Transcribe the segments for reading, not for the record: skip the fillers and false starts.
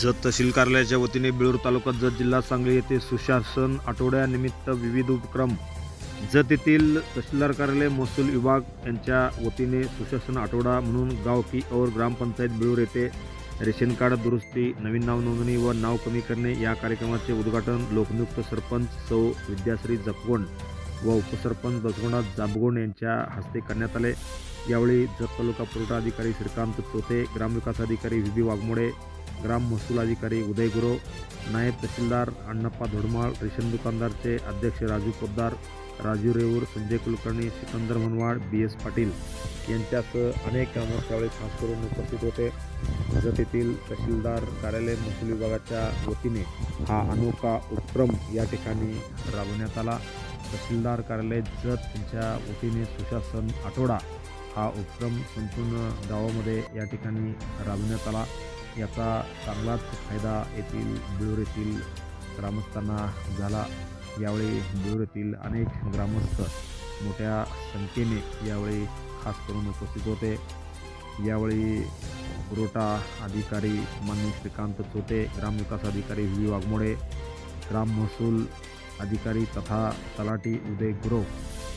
जत तहसील कार्यालयाच्या वतीने बेळूर तालुका जत जिल्हा सांगली येथे सुशासन आठवड्यानिमित्त विविध उपक्रम. जत येथील तहसीलदार कार्यालय महसूल विभाग यांच्या वतीने सुशासन आठवडा म्हणून गाव की और ग्रामपंचायत बेळूर येथे रेशन कार्ड दुरुस्ती, नवीन नाव नोंदणी व नाव कमी करणे या कार्यक्रमाचे उद्घाटन लोकनियुक्त सरपंच सौ विद्याश्री जपगोंड व उपसरपंच बसगोंडा जाबगोंड यांच्या हस्ते करण्यात आले. यावेळी जत तालुका पुरवठा अधिकारी श्रीकांत चोथे, ग्रामविकास अधिकारी व्ही वाघमोडे, ग्राम महसूल अधिकारी उदय गुरव, नायब तहसीलदार अण्णप्पा धोडमाळ, रेशन दुकानदारचे अध्यक्ष राजू पोद्दार, राजू रेऊर, संजय कुलकर्णी, सिकंदर मनवाड, BS पाटील यांच्यासह अनेक ग्रामस्थ यावेळी खास करून उपस्थित होते. जत येथील तहसीलदार कार्यालय महसूल विभागाच्या वतीने हा अनोखा उपक्रम या ठिकाणी राबवण्यात आला. तहसीलदार कार्यालय जत यांच्या वतीने सुशासन आठवडा हा उपक्रम संपूर्ण गावामध्ये या ठिकाणी राबवण्यात आला. याचा चांगलाच फायदा येथील बेळूर येथील ग्रामस्थांना झाला. यावेळी बेळूर येथील अनेक ग्रामस्थ मोठ्या संख्येने यावेळी खास करून उपस्थित होते. यावेळी पुरवठा अधिकारी माननीय श्रीकांत चोथे, ग्रामविकास अधिकारी व्ही वाघमोडे, ग्राम महसूल अधिकारी तथा तलाठी उदय गुरव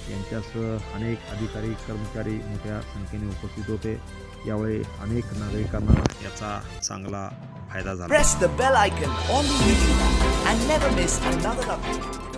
यांच्यासह अनेक अधिकारी कर्मचारी मोठ्या संख्येने उपस्थित होते. यावेळी अनेक नागरिकांना याचा चांगला फायदा झाला. Press the bell icon on the YouTube and never miss another update.